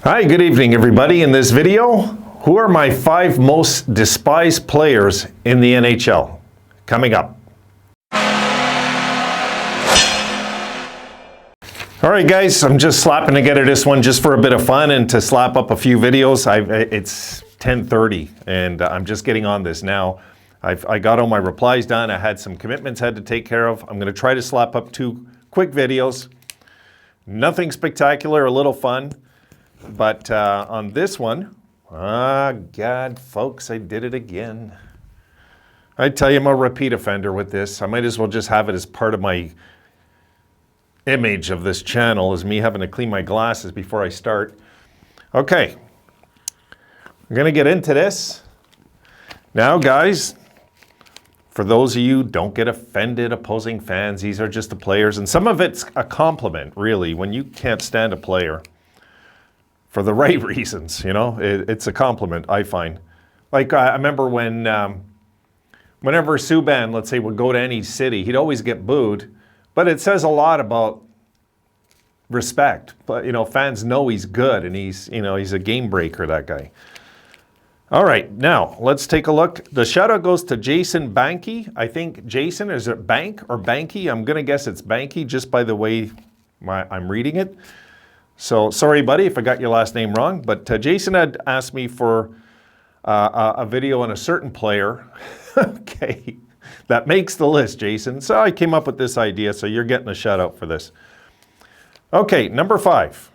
Hi, good evening everybody. In this video, who are my 5 most despised players in the NHL? Coming up. Alright guys, I'm just slapping together this one just for a bit of fun and to slap up a few videos. It's 10:30 and I'm just getting on this now. I got all my replies done. I had some commitments I had to take care of. I'm going to try to slap up 2 quick videos. Nothing spectacular, a little fun. But on this one, God, folks, I did it again. I tell you, I'm a repeat offender with this. I might as well just have it as part of my image of this channel, as me having to clean my glasses before I start. Okay, I'm going to get into this. Now, guys, for those of you, don't get offended, opposing fans. These are just the players. And some of it's a compliment, really, when you can't stand a player. For the right reasons, you know, it's a compliment, I find. Like, I remember when, whenever Subban, let's say, would go to any city, he'd always get booed, but it says a lot about respect. But, you know, fans know he's good, and he's, you know, he's a game breaker, that guy. All right, now, let's take a look. The shout-out goes to Jason Banky. I think Jason, is it Bank or Banky? I'm going to guess it's Banky, just by the way I'm reading it. So, sorry, buddy, if I got your last name wrong, but Jason had asked me for a video on a certain player, okay, that makes the list, Jason. So I came up with this idea, so you're getting a shout out for this. Okay, number 5.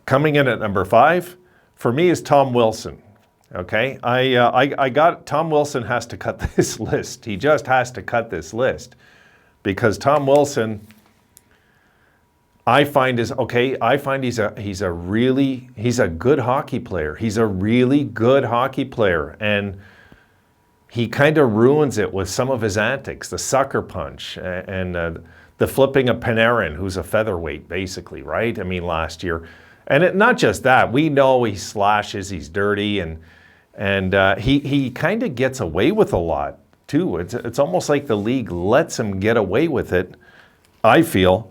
Coming in at number 5, for me, is Tom Wilson. Okay, I got, Tom Wilson has to cut this list. He just has to cut this list because Tom Wilson, I find he's a good hockey player. He's a really good hockey player, and he kind of ruins it with some of his antics, the sucker punch and the flipping of Panarin, who's a featherweight, basically, right? I mean, last year, and not just that. We know he slashes, he's dirty, and he kind of gets away with a lot too. It's almost like the league lets him get away with it, I feel.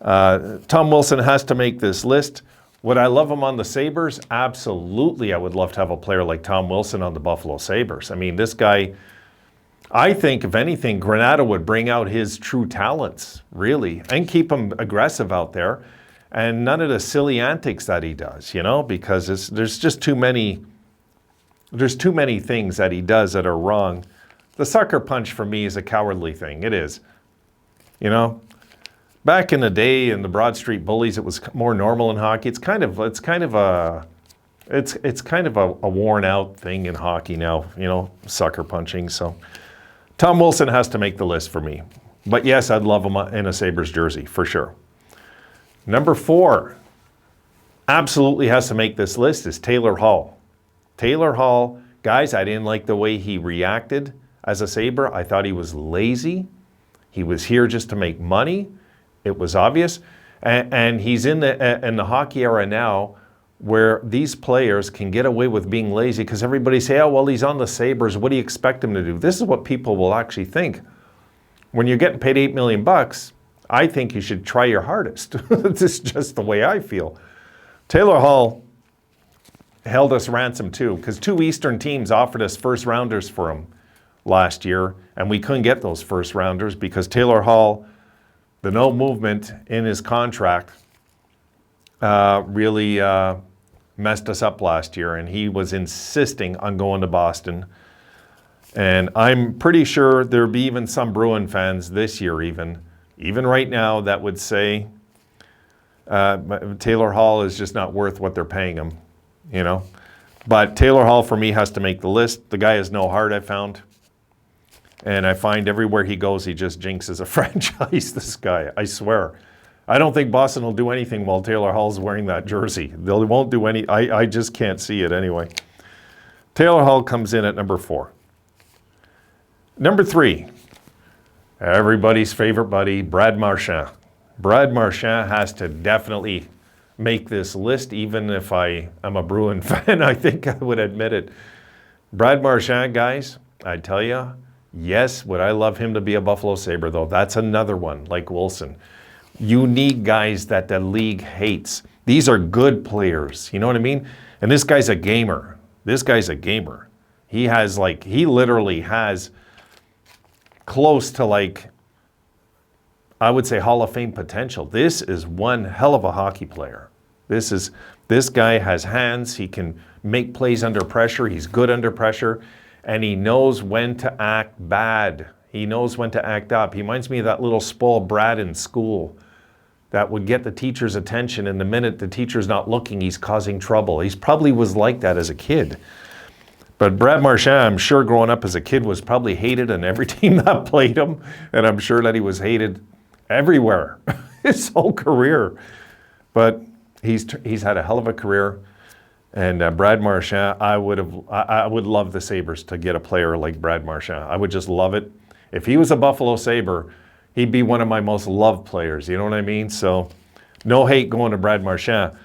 Tom Wilson has to make this list. Would I love him on the Sabres? Absolutely. I would love to have a player like Tom Wilson on the Buffalo Sabres. I mean, this guy, I think, if anything, Granato would bring out his true talents, really, and keep him aggressive out there, and none of the silly antics that he does, you know, because there's just too many things that he does that are wrong. The sucker punch for me is a cowardly thing. It is, you know. Back in the day, in the Broad Street Bullies, it was more normal in hockey. It's kind of a worn out thing in hockey now, you know, sucker punching. So Tom Wilson has to make the list for me. But yes, I'd love him in a Sabres jersey for sure. Number 4, absolutely has to make this list, is Taylor Hall. Taylor Hall, guys, I didn't like the way he reacted as a Sabre. I thought he was lazy. He was here just to make money. It was obvious, and he's in the hockey era now where these players can get away with being lazy because everybody say, oh, well, he's on the Sabres. What do you expect him to do? This is what people will actually think. When you're getting paid $8 million, I think you should try your hardest. This is just the way I feel. Taylor Hall held us ransom too because 2 Eastern teams offered us first rounders for him last year, and we couldn't get those first rounders because Taylor Hall, the no movement in his contract really messed us up last year, and he was insisting on going to Boston. And I'm pretty sure there'll be even some Bruin fans this year, even right now, that would say Taylor Hall is just not worth what they're paying him, you know. But Taylor Hall, for me, has to make the list. The guy has no heart, I found. And I find everywhere he goes, he just jinxes a franchise, this guy, I swear. I don't think Boston will do anything while Taylor Hall's wearing that jersey. They won't do any, I just can't see it anyway. Taylor Hall comes in at number 4. Number 3, everybody's favorite buddy, Brad Marchand. Brad Marchand has to definitely make this list, even if I am a Bruin fan, I think I would admit it. Brad Marchand, guys, I tell you, yes, would I love him to be a Buffalo Sabre, though? That's another one, like Wilson. You need guys that the league hates. These are good players. You know what I mean? And this guy's a gamer. This guy's a gamer. He literally has close to I would say Hall of Fame potential. This is one hell of a hockey player. This guy has hands. He can make plays under pressure. He's good under pressure. And he knows when to act bad. He knows when to act up. He reminds me of that little spoiled brat in school that would get the teacher's attention, and the minute the teacher's not looking, he's causing trouble. He probably was like that as a kid. But Brad Marchand, I'm sure growing up as a kid, was probably hated on every team that played him, and I'm sure that he was hated everywhere his whole career. But he's had a hell of a career, and Brad Marchand, I would love the Sabres to get a player like Brad Marchand. I would just love it. If he was a Buffalo Sabre, he'd be one of my most loved players. You know what I mean? So no hate going to Brad Marchand.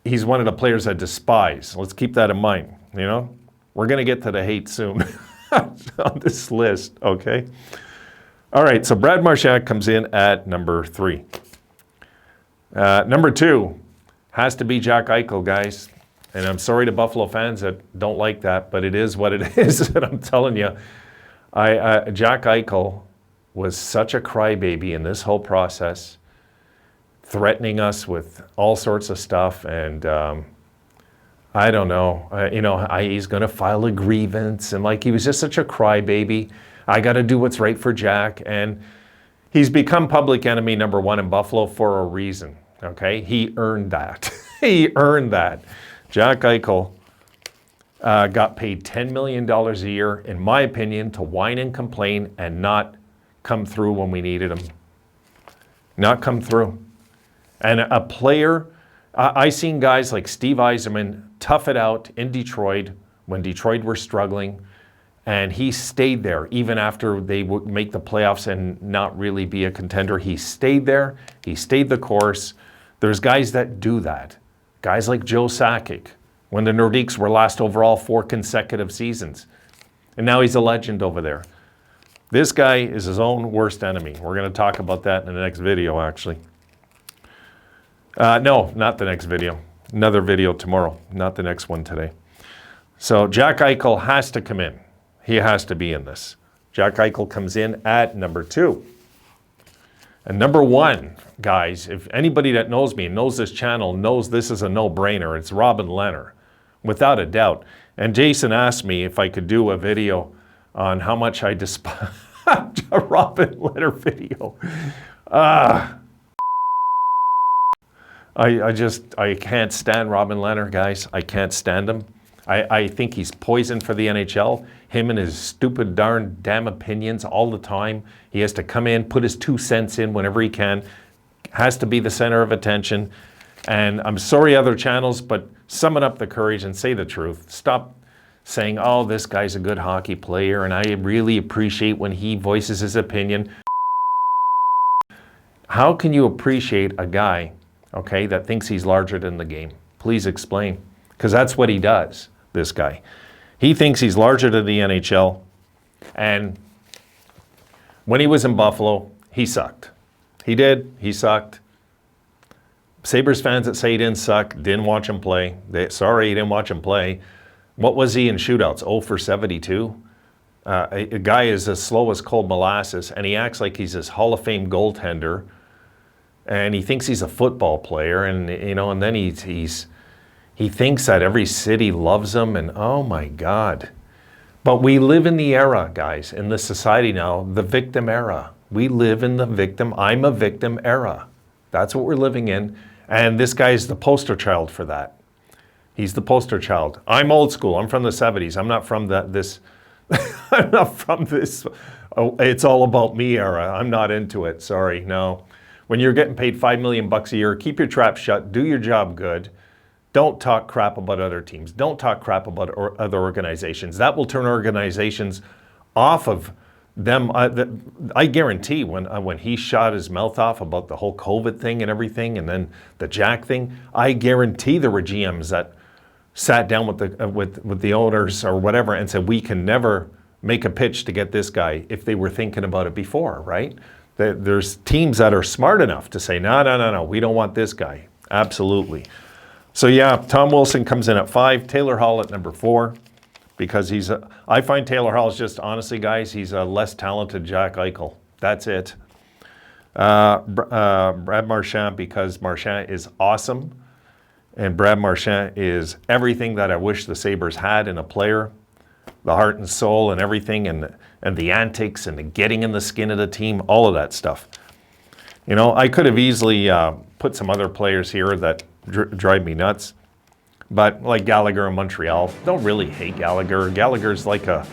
He's one of the players I despise. Let's keep that in mind. You know, we're going to get to the hate soon on this list. Okay. All right. So Brad Marchand comes in at number 3. Number 2 has to be Jack Eichel, guys. And I'm sorry to Buffalo fans that don't like that, but it is what it is. And I'm telling you, Jack Eichel was such a crybaby in this whole process, threatening us with all sorts of stuff. And I don't know, he's going to file a grievance. And he was just such a crybaby. I got to do what's right for Jack. And he's become public enemy number 1 in Buffalo for a reason. Okay. He earned that. He earned that. Jack Eichel got paid $10 million a year, in my opinion, to whine and complain and not come through when we needed him. Not come through. And a player, I seen guys like Steve Yzerman tough it out in Detroit when Detroit were struggling, and he stayed there even after they would make the playoffs and not really be a contender. He stayed there. He stayed the course. There's guys that do that. Guys like Joe Sakic, when the Nordiques were last overall 4 consecutive seasons. And now he's a legend over there. This guy is his own worst enemy. We're going to talk about that in the next video, actually. No, not the next video. Another video tomorrow, not the next one today. So Jack Eichel has to come in. He has to be in this. Jack Eichel comes in at number 2. And number 1, guys, if anybody that knows me and knows this channel knows this is a no-brainer, it's Robin Lehner, without a doubt. And Jason asked me if I could do a video on how much I despise a Robin Lehner video. I can't stand Robin Lehner, guys. I can't stand him. I think he's poison for the NHL. Him and his stupid damn opinions all the time. He has to come in, put his 2 cents in whenever he can. Has to be the center of attention. And I'm sorry, other channels, but summon up the courage and say the truth. Stop saying, oh, this guy's a good hockey player, and I really appreciate when he voices his opinion. How can you appreciate a guy, okay, that thinks he's larger than the game? Please explain. Because that's what he does, this guy. He thinks he's larger than the NHL. And when he was in Buffalo, he sucked. He did. He sucked. Sabres fans that say he didn't suck, didn't watch him play. Sorry, you didn't watch him play. What was he in shootouts? 0 for 72? A guy is as slow as cold molasses, and he acts like he's this Hall of Fame goaltender, and he thinks he's a football player, and and then he thinks that every city loves him, and oh my God. But we live in the era, guys, in this society now, the victim era. We live in the victim, I'm a victim era. That's what we're living in, and this guy is the poster child for that. He's the poster child. I'm old school. I'm from the 70s. I'm not from this. I'm not from this. Oh, it's all about me era. I'm not into it. Sorry. No. When you're getting paid $5 million a year, keep your trap shut. Do your job good. Don't talk crap about other teams. Don't talk crap about other organizations. That will turn organizations off of them. I guarantee when he shot his mouth off about the whole COVID thing and everything, and then the Jack thing, I guarantee there were GMs that sat down with the owners or whatever and said, we can never make a pitch to get this guy if they were thinking about it before, right? There's teams that are smart enough to say, no, we don't want this guy. Absolutely. So yeah, Tom Wilson comes in at 5, Taylor Hall at number 4, because I find Taylor Hall is just, honestly, guys, he's a less talented Jack Eichel. That's it. Brad Marchand, because Marchand is awesome, and Brad Marchand is everything that I wish the Sabres had in a player, the heart and soul and everything, and the antics and the getting in the skin of the team, all of that stuff. You know, I could have easily put some other players here that drive me nuts, but like Gallagher in Montreal, don't really hate Gallagher. Gallagher's like a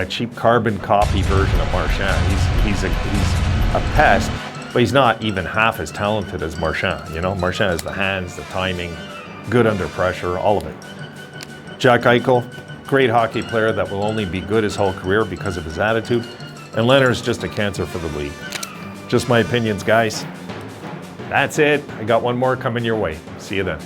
cheap carbon copy version of Marchand. He's a pest, but he's not even half as talented as Marchand. You know, Marchand has the hands, the timing, good under pressure, all of it. Jack Eichel, great hockey player that will only be good his whole career because of his attitude. And Lehner's just a cancer for the league. Just my opinions, guys. That's it. I got one more coming your way. See you then.